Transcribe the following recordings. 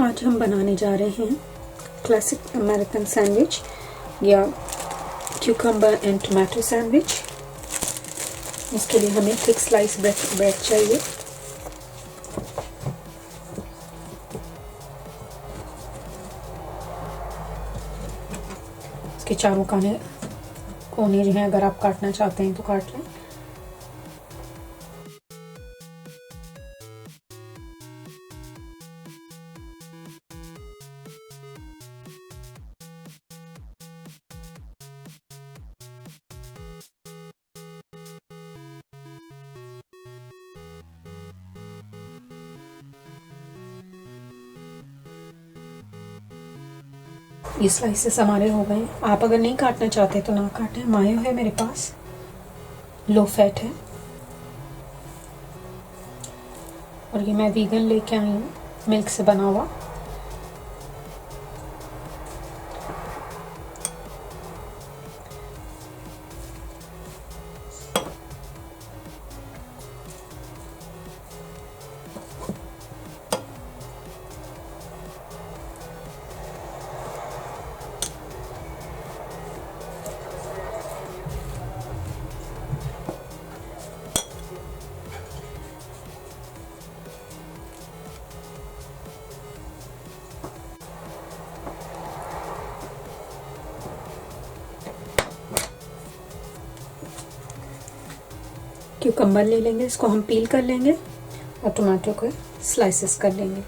आज हम बनाने जा रहे हैं क्लासिक अमेरिकन सैंडविच या क्यूकम्बर एंड टोमेटो सैंडविच। इसके लिए हमें थिक स्लाइस ब्रेड चाहिए। इसके चारों कोने जो हैं अगर आप काटना चाहते हैं तो काट लें। ये स्लाइसेस हमारे हो गए। आप अगर नहीं काटना चाहते तो ना काटें। मायो है मेरे पास, लो फैट है, और ये मैं वीगन लेके आई हूँ, मिल्क से बना हुआ। क्यूकम्बर ले लेंगे, इसको हम पील कर लेंगे और टमाटो को स्लाइसेस कर लेंगे।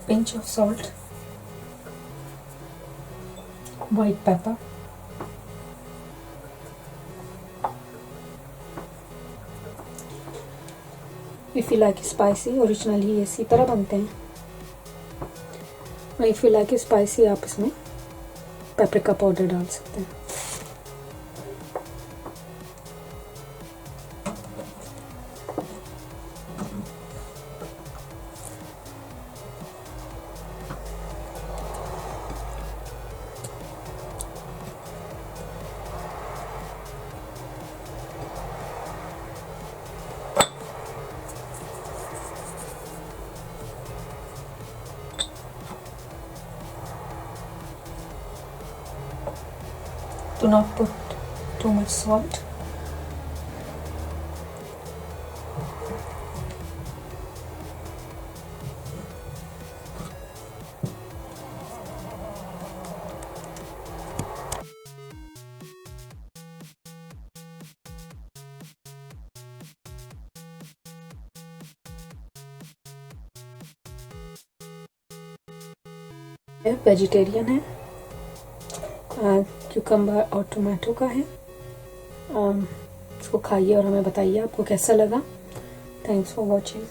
Pinch of salt, white pepper, if you like spicy, originally ये इसी तरह बनते हैं, और if you like spicy आप इसमें पेपरिका पाउडर डाल सकते हैं। Do not put too much salt. Vegetarian है, क्यूकम्बर और टोमेटो का है। इसको खाइए और हमें बताइए आपको कैसा लगा। Thanks for watching.